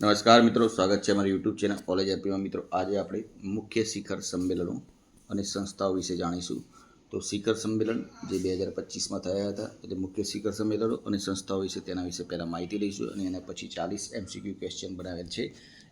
નમસ્કાર મિત્રો, સ્વાગત છે અમારી યુટ્યુબ ચેનલ કોલેજ એપીમાં. મિત્રો, આજે આપણે મુખ્ય શિખર સંમેલનો અને સંસ્થાઓ વિશે જાણીશું. તો શિખર સંમેલન જે 2025માં થયા હતા, એટલે મુખ્ય શિખર સંમેલનો અને સંસ્થાઓ વિશે તેના વિશે પહેલાં માહિતી લઈશું અને એના પછી 40 MCQ ક્વેશ્ચન બનાવેલ છે.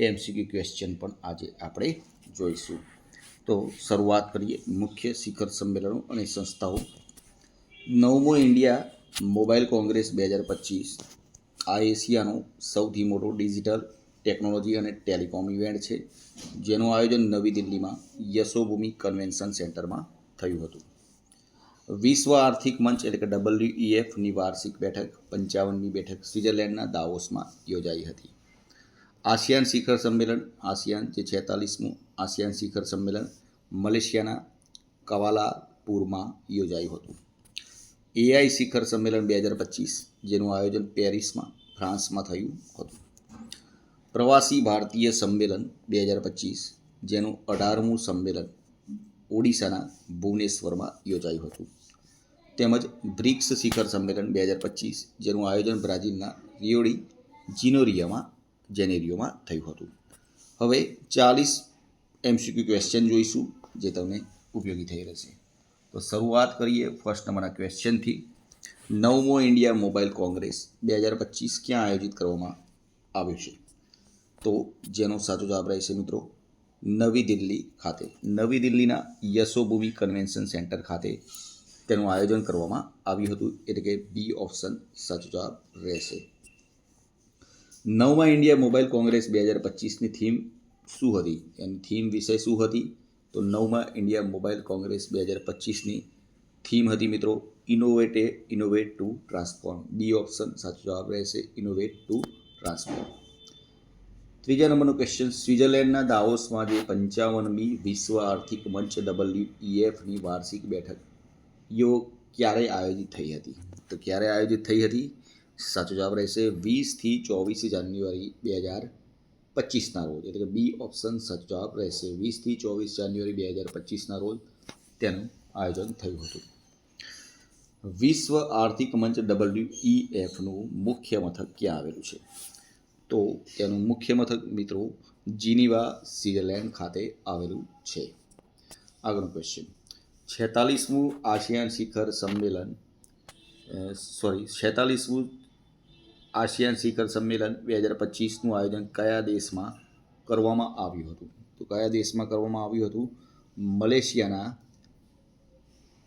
એ MCQ ક્વેશ્ચન પણ આજે આપણે જોઈશું. તો શરૂઆત કરીએ. મુખ્ય શિખર સંમેલનો અને સંસ્થાઓ. 9મો ઇન્ડિયા મોબાઈલ કોંગ્રેસ 2025 આ એશિયાનો સૌથી મોટો ડિજિટલ ટેકનોલોજી અને ટેલિકોમ ઇવેન્ટ છે, જેનું આયોજન નવી દિલ્હીમાં યશોભૂમિ કન્વેન્શન સેન્ટરમાં થયું હતું. વિશ્વ આર્થિક મંચ એટલે કે WEFની વાર્ષિક બેઠક 55મી બેઠક સ્વિટ્ઝરલેન્ડના દાવોસમાં યોજાઈ હતી. આસિયાન શિખર સંમેલન આસિયાન જે 46મું આસિયાન શિખર સંમેલન મલેશિયાના કવાલાલુમ્પુરમાં યોજાયું હતું. AI શિખર સંમેલન 2025 જેનું આયોજન પેરિસમાં ફ્રાન્સમાં થયું હતું. પ્રવાસી ભારતીય સંમેલન 2025 જેનું 18મું સંમેલન ઓડિશાના ભુવનેશ્વરમાં યોજાયું હતું. તેમજ બ્રિક્સ શિખર સંમેલન 2025 જેનું આયોજન બ્રાઝિલના રિયો ડી જેનેરિયોમાં થયું હતું. હવે 40 MCQ ક્વેશ્ચન જોઈશું, જે તમને ઉપયોગી થઈ રહેશે. તો શરૂઆત કરીએ ફર્સ્ટ નંબરના ક્વેશ્ચનથી. 9મો ઇન્ડિયા મોબાઈલ કોંગ્રેસ 2025 ક્યાં આયોજિત કરવામાં આવ્યો છે? તો જેનો સાચો જવાબ રહેશે મિત્રો નવી દિલ્હી ખાતે. નવી દિલ્હીના યશોભૂમિ કન્વેન્શન સેન્ટર ખાતે તેનું આયોજન કરવામાં આવ્યું હતું, એટલે કે બી ઓપ્શન સાચો જવાબ રહેશે. 9મા ઇન્ડિયા મોબાઈલ કોંગ્રેસ 2025ની થીમ શું હતી? એની થીમ વિષય શું હતી? તો 9મા ઇન્ડિયા મોબાઈલ કોંગ્રેસ 2025ની થીમ હતી મિત્રો innovate to transform. B option સાચો જવાબ રહેશે ઇનોવેટ ટુ ટ્રાન્સફોર્મ. ત્રીજા નંબરનો ક્વેશ્ચન. સ્વિટ્ઝરલેન્ડના દાવોસમાં જે 55મી વિશ્વ આર્થિક મંચ WEFની વાર્ષિક બેઠક ક્યારે આયોજિત થઈ હતી? તો ક્યારે આયોજિત થઈ હતી? સાચો જવાબ રહેશે 20થી 24 જાન્યુઆરી 2025ના રોજ, એટલે કે બી ઓપ્શન સાચો જવાબ રહેશે 20થી 24 જાન્યુઆરી 2025ના રોજ તેનું આયોજન થયું હતું. વિશ્વ આર્થિક મંચ WEFનું મુખ્ય મથક ક્યાં આવેલું છે? તો તેનું મુખ્ય મથક મિત્રો જીનીવા સ્વિટ્ઝરલેન્ડ ખાતે આવેલું છે. આગળનો ક્વેશ્ચન. 46મું આસિયાન શિખર સંમેલન 46મું આસિયાન શિખર સંમેલન 2025નું આયોજન કયા દેશમાં કરવામાં આવ્યું હતું? તો કયા દેશમાં કરવામાં આવ્યું હતું? મલેશિયાના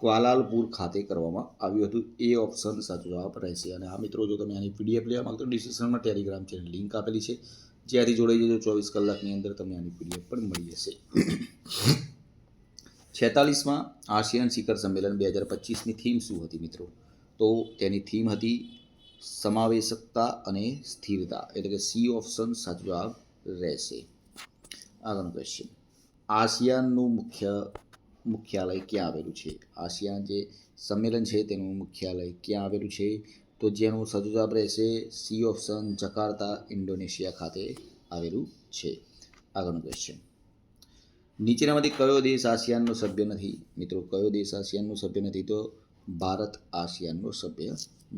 ક્વાલાલુમ્પુર ખાતે કરવામાં આવ્યું હતું. એ ઓપ્શન સાચો જવાબ રહેશે. અને આ મિત્રો, જો તમે આની PDF લેવા માંગતો ડિસ્ક્રિપ્શનમાં ટેલિગ્રામ ચેનલ લિંક આપેલી છે, જ્યાંથી જોડાઈ જજો. 24 કલાકની અંદર તમને આની PDF પણ મળી જશે. 46માં આસિયાન શિખર સંમેલન 2025ની થીમ શું હતી મિત્રો? તો તેની થીમ હતી સમાવેશકતા અને સ્થિરતા, એટલે કે સી ઓપ્શન સાચો જવાબ રહેશે. આગળનો ક્વેશ્ચન. આસિયાનનું મુખ્યાલય ક્યાં આવેલું છે? આસિયાન જે સંમેલન છે તેનું મુખ્યાલય ક્યાં આવેલું છે? તો જેનો સાચો જવાબ રહેશે સી ઓપ્શન જકાર્તા ઇન્ડોનેશિયા ખાતે આવેલું છે. આગળનો ક્વેશ્ચન. નીચેનામાંથી કયો દેશ આસિયાનનો સભ્ય નથી? મિત્રો, કયો દેશ આસિયાનનો સભ્ય નથી? તો ભારત આસિયાનનો સભ્ય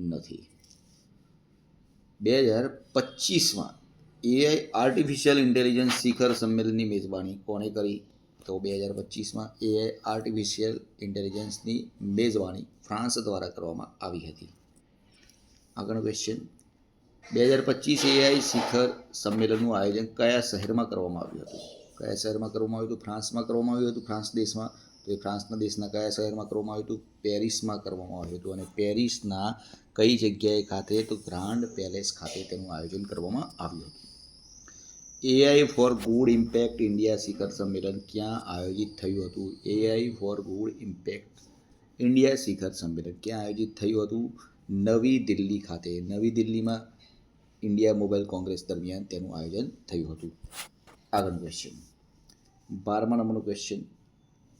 નથી. 2025માં AI આર્ટિફિશિયલ ઇન્ટેલિજન્સ શિખર સંમેલનની મેજબાની કોણે કરી? તો 2025માં AI આર્ટિફિશિયલ ઇન્ટેલિજન્સની મેજબાની ફ્રાન્સ દ્વારા કરવામાં આવી હતી. આગળનો ક્વેશ્ચન. 2025 AI શિખર સંમેલનનું આયોજન કયા શહેરમાં કરવામાં આવ્યું હતું? કયા શહેરમાં કરવામાં આવ્યું હતું? ફ્રાન્સમાં કરવામાં આવ્યું હતું. ફ્રાન્સ દેશમાં. તો એ ફ્રાન્સના દેશના કયા શહેરમાં કરવામાં આવ્યું હતું? પેરિસમાં કરવામાં આવ્યું હતું. અને પેરિસના કઈ જગ્યાએ ખાતે? તો ગ્રાન્ડ પેલેસ ખાતે તેનું આયોજન કરવામાં આવ્યું હતું. AI for good impact India શિખર સંમેલન ક્યાં આયોજિત થયું હતું? AI for good impact India શિખર સંમેલન ક્યાં આયોજિત થયું હતું? નવી દિલ્હી ખાતે. નવી દિલ્હીમાં ઇન્ડિયા મોબાઈલ કોંગ્રેસ દરમિયાન તેનું આયોજન થયું હતું. આગળનો ક્વેશ્ચન. 12મા નંબરનો ક્વેશ્ચન.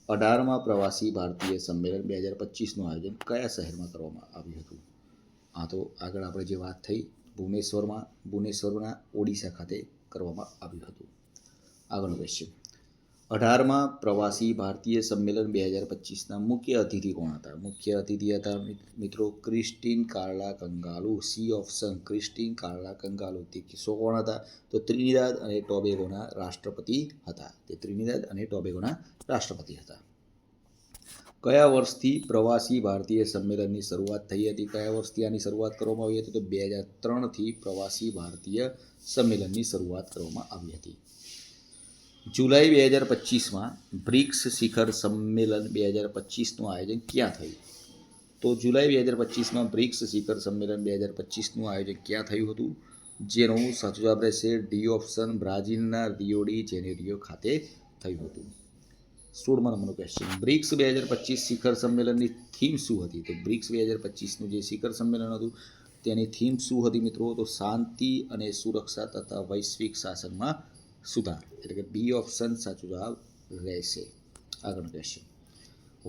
18મા પ્રવાસી ભારતીય સંમેલન 2025નું આયોજન કયા શહેરમાં કરવામાં આવ્યું હતું? આ તો આગળ આપણે જે વાત થઈ ભુવનેશ્વરના ઓડિશા ખાતે કરવામાં આવ્યું હતું. આગળનો ક્વેશ્ચન. 18માં પ્રવાસી ભારતીય સંમેલન 2025ના મુખ્ય અતિથિ કોણ હતા? મુખ્ય અતિથિ હતા મિત્રો Christine Carla Kangaloo. C option Christine Carla Kangaloo. તે કિસ્સો કોણ હતા? તો ત્રિનિદાદ અને ટોબેગોના રાષ્ટ્રપતિ હતા. તે ત્રિનિદાદ અને ટોબેગોના રાષ્ટ્રપતિ હતા. કયા વર્ષથી પ્રવાસી ભારતીય સંમેલનની શરૂઆત થઈ હતી? કયા વર્ષથી આની શરૂઆત કરવામાં આવી હતી? તો 2003થી પ્રવાસી ભારતીય સંમેલનની શરૂઆત કરવામાં આવી હતી. જુલાઈ 2025માં બ્રિક્સ શિખર સંમેલન 2025નું આયોજન ક્યાં થયું? તો જુલાઈ 2025માં બ્રિક્સ શિખર સંમેલન 2025નું આયોજન ક્યાં થયું હતું? જેનો સાચો જવાબ રહેશે D option બ્રાઝિલના Rio de Janeiro ખાતે થયું હતું. 16મા નંબરનો ક્વેશ્ચન, બ્રિક્સ 2025 શિખર સંમેલનની થીમ શું હતી? તો બ્રિક્સ 2025નું જે શિખર સંમેલન હતું તેની થીમ શું હતી મિત્રો? તો શાંતિ અને સુરક્ષા તથા વૈશ્વિક શાસનમાં સુધાર, એટલે કે બી ઓપ્શન સાચો જવાબ રહેશે. આગળનો ક્વેશ્ચન,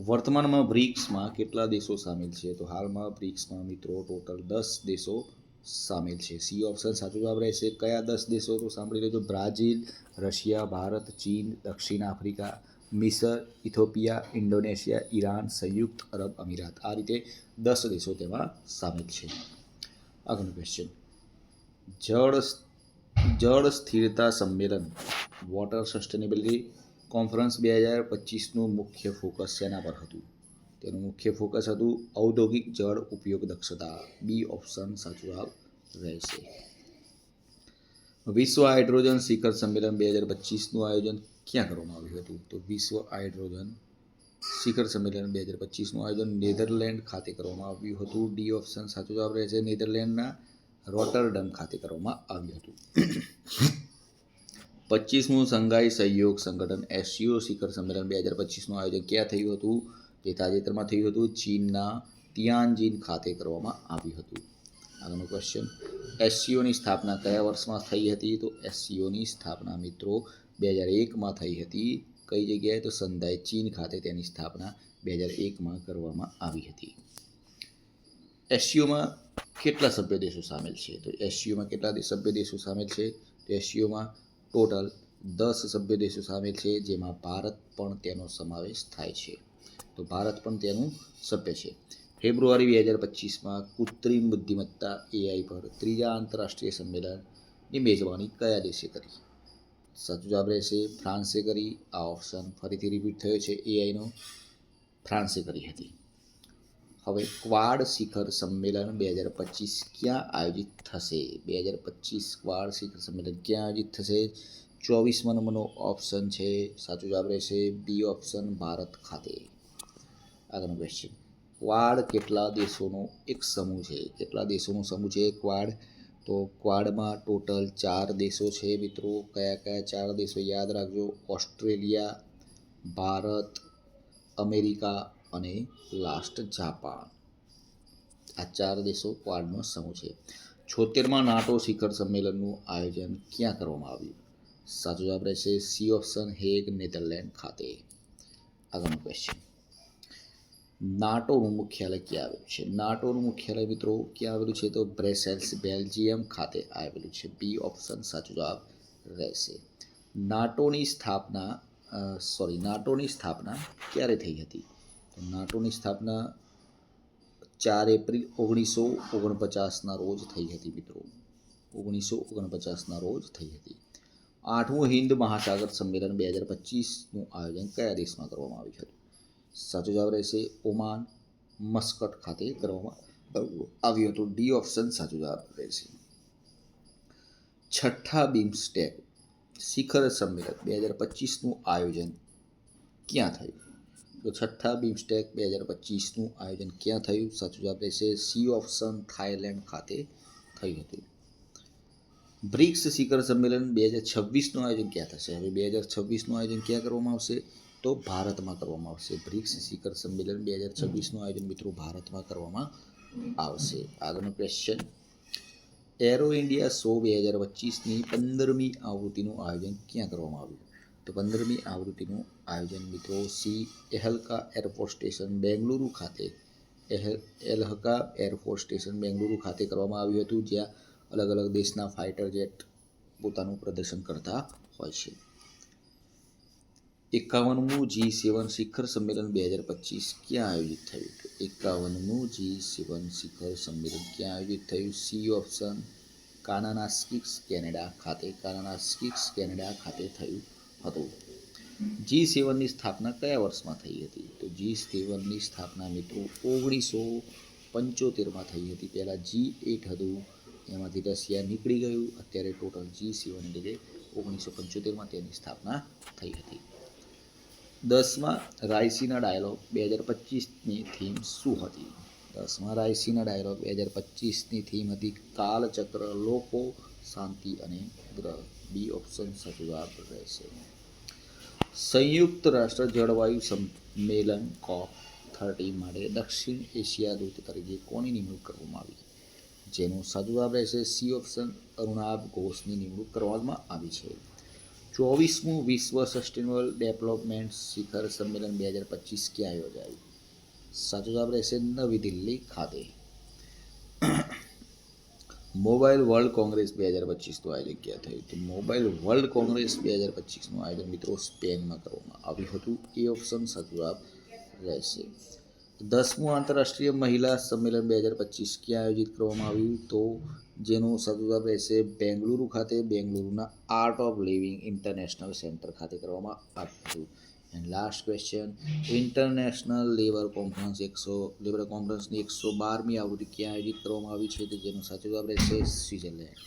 વર્તમાનમાં બ્રિક્સમાં કેટલા દેશો સામેલ છે? તો હાલમાં બ્રિક્સમાં મિત્રો ટોટલ 10 દેશો સામેલ છે. સી ઓપ્શન સાચો જવાબ રહેશે. કયા 10 દેશો? તો સાંભળી લેજો: બ્રાઝિલ, રશિયા, ભારત, ચીન, દક્ષિણ આફ્રિકા, મિસર, ઇથોપિયા, ઇન્ડોનેશિયા, ઈરાન, સંયુક્ત અરબ અમીરાત. આ રીતે 10 દેશો તેમાં સામેલ છે. આગળનો ક્વેશ્ચન, જળ સ્થિરતા સંમેલન વોટર સસ્ટેનેબિલિટી કોન્ફરન્સ 2025નું મુખ્ય ફોકસ શેના પર હતું? તેનું મુખ્ય ફોકસ હતું ઔદ્યોગિક જળ ઉપયોગ દક્ષતા. બી ઓપ્શન સાચો જવાબ રહેશે. વિશ્વ હાઇડ્રોજન શિખર સંમેલન 2025નું આયોજન ક્યાં કરવામાં આવ્યું હતું? તો વિશ્વ હાઇડ્રોજન શિખર સંમેલન 2025નું આયોજન નેધરલેન્ડ ખાતે કરવામાં આવ્યું હતું. ડી ઓપ્શન સાચો જવાબ રહેશે. નેધરલેન્ડના રોટરડમ ખાતે કરવામાં આવ્યું હતું. 25મું સંઘાઈ સહયોગ સંગઠન એસસીઓ શિખર સંમેલન 2025નું આયોજન ક્યાં થયું હતું? તે તાજેતરમાં થયું હતું. ચીનના તિયાનજિન ખાતે કરવામાં આવ્યું હતું. આગળનો ક્વેશ્ચન, એસસીઓની સ્થાપના કયા વર્ષમાં થઈ હતી? તો એસસીઓની સ્થાપના મિત્રો 2001માં થઈ હતી. કઈ જગ્યાએ? તો સંધાઈ ચીન ખાતે તેની સ્થાપના 2001માં કરવામાં આવી હતી. એસસીઓમાં કેટલા સભ્ય દેશો સામેલ છે? તો એસસીઓમાં કેટલા સભ્ય દેશો સામેલ છે? તો એસસીઓમાં ટોટલ 10 સભ્ય દેશો સામેલ છે, જેમાં ભારત પણ તેનો સમાવેશ થાય છે. તો ભારત પણ તેનું સભ્ય છે. ફેબ્રુઆરી 2025માં કૃત્રિમ બુદ્ધિમત્તા એઆઈ પર ત્રીજા આંતરરાષ્ટ્રીય સંમેલનની મેજબાની કયા દેશે કરી? સાચો જવાબ રહેશે ફ્રાન્સે કરી. આ ઓપ્શન ફરીથી રિપીટ થયો છે. એઆઈનો ફ્રાન્સે કરી હતી. હવે ક્વાડ શિખર સંમેલન 2025 ક્યાં આયોજિત થશે? 2025 ક્વાડ શિખર સંમેલન ક્યાં આયોજિત થશે? 24મા નંબરનો ઓપ્શન છે. સાચો જવાબ રહેશે બી ઓપ્શન ભારત ખાતે. આગળનો ક્વેશ્ચન, ક્વાડ કેટલા દેશોનો એક સમૂહ છે? કેટલા દેશોનો સમૂહ છે ક્વાડ? તો ક્વાડમાં ટોટલ 4 દેશો છે મિત્રો. કયા કયા 4 દેશો? યાદ રાખજો: ઓસ્ટ્રેલિયા, ભારત, અમેરિકા અને લાસ્ટ જાપાન. આ 4 દેશો ક્વાડનો સમૂહ છે. 76માં નાટો શિખર સંમેલનનું આયોજન ક્યાં કરવામાં આવ્યું? સાચો જવાબ રહેશે સી ઓપ્શન હેગ, નેધરલેન્ડ ખાતે. આગળનો ક્વેશ્ચન, નાટોનું મુખ્યાલય ક્યાં આવેલું છે? નાટોનું મુખ્યાલય મિત્રો ક્યાં આવેલું છે? તો બ્રેસેલ્સ, બેલ્જિયમ ખાતે આવેલું છે. બી ઓપ્શન સાચો જવાબ રહેશે. નાટોની સ્થાપના ક્યારે થઈ હતી? તો નાટોની સ્થાપના 4 એપ્રિલ 1949ના રોજ થઈ હતી મિત્રો. 1949ના રોજ થઈ હતી. 8મું હિન્દ મહાસાગર સંમેલન 2025નું આયોજન કયા દેશમાં કરવામાં આવ્યું હતું? સાચો જવાબ રહેશે ઓમાન, મસ્કટ ખાતે કરવામાં આવ્યું હતું. ડી ઓપ્શન સાચો જવાબ રહેશે. 6ઠ્ઠા બિમસ્ટેક શિખર સંમેલન 2025નું આયોજન ક્યાં થયું? તો 6ઠ્ઠા બિમસ્ટેક 2025નું આયોજન ક્યાં થયું? સાચો જવાબ રહેશે સી ઓપ્શન થાઈલેન્ડ ખાતે થયું હતું. બ્રિક્સ શિખર સંમેલન 2026નું આયોજન ક્યાં થશે? હવે 2026નું આયોજન ક્યાં કરવામાં આવશે? તો ભારતમાં કરવામાં આવશે. બ્રિક્સ શિખર સંમેલન 2026નું આયોજન મિત્રો ભારતમાં કરવામાં આવશે. આગળનો ક્વેશ્ચન, એરો ઇન્ડિયા શો 2025ની 15મી આવૃત્તિનું આયોજન ક્યાં કરવામાં આવ્યું? તો 15મી આવૃત્તિનું આયોજન મિત્રો સી એહલકા એરફોર્સ સ્ટેશન બેંગલુરુ ખાતે કરવામાં આવ્યું હતું, જ્યાં અલગ અલગ દેશના ફાઇટર જેટ પોતાનું પ્રદર્શન કરતા હોય છે. 51મું G7 શિખર સંમેલન 2025 ક્યાં આયોજિત થયું? તો 51મું G7 શિખર સંમેલન ક્યાં આયોજિત થયું? સી ઓપ્શન કાનાનાસ્કિસ કેનેડા ખાતે કેનેડા ખાતે થયું હતું. G7ની સ્થાપના કયા વર્ષમાં થઈ હતી? તો G7ની સ્થાપના મિત્રો 1975માં થઈ હતી. પહેલાં G8 હતું, એમાંથી રશિયા નીકળી ગયું. અત્યારે ટોટલ G7 એટલે 1975માં તેની સ્થાપના થઈ હતી. 10મા રાયસીના ડાયલોગ 2025ની થીમ શું હતી? 10મા રાયસીના ડાયલોગ 2025ની થીમ હતી કાલચક્ર, લોકો, શાંતિ અને ગ્રહ. બી ઓપ્શન સાચો જવાબ રહેશે. સંયુક્ત રાષ્ટ્ર જળવાયુ સંમેલન COP30 માટે દક્ષિણ એશિયા દૂત તરીકે કોની નિમણૂક કરવામાં આવી? જેનો સાચો જવાબ રહેશે સી ઓપ્શન અરુણાબ ઘોષની નિમણૂક કરવામાં આવી છે. 24મું વિશ્વ સસ્ટેનેબલ ડેવલપમેન્ટ શિખર સંમેલન 2025 ક્યાં યોજાયું? સાચો જવાબ રહેશે નવી દિલ્હી ખાતે. મોબાઈલ વર્લ્ડ કોંગ્રેસ 2025નું આયોજન ક્યાં થયું? તો મોબાઈલ વર્લ્ડ કોંગ્રેસ 2025નું આયોજન મિત્રો સ્પેનમાં કરવામાં આવ્યું હતું. એ ઓપ્શન સાચો જવાબ રહેશે. 10મું આંતરરાષ્ટ્રીય મહિલા સંમેલન 2025 ક્યાં આયોજિત કરવામાં આવ્યું? તો જેનો સાચો જવાબ રહેશે બેંગલુરુ ખાતે, બેંગલુરુના art of living international centre ખાતે કરવામાં આવ્યું હતું. And last question, international labour કોન્ફરન્સની 112મી આવૃત્તિ ક્યાં આયોજિત કરવામાં આવી છે? તો જેનો સાચો જવાબ રહેશે સ્વિટ્ઝરલેન્ડ.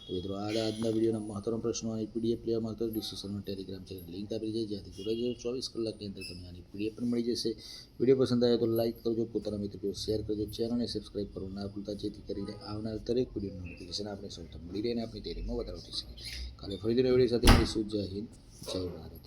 તો મિત્રો આજના વિડીયોના મહત્વના પ્રશ્નો અને પીડીએફ લેવા માંગતો ડિસ્ક્રિપ્શનમાં ટેલિગ્રામ ચેનલ લિંક આપેલી છે, જ્યાંથી જોડાઈ જજો. 24 કલાકની અંદર તમને આની પીડીએફ પણ મળી જશે. વિડીયો પસંદ આવે તો લાઇક કરજો, પોતાના મિત્રો શેર કરજો, ચેનલને સબસ્ક્રાઈબ કરવું ના ભૂલતા, જેથી કરીને આવનાર દરેક વિડીયોનું નોટિફિકેશન આપણે સૌથી મળી રહે અને આપણી તૈયારીમાં વધારો થઈ શકે. કાલે ફરીથી વિડીયો સાથે મળીશું. જય હિન્દ, જય ભારત.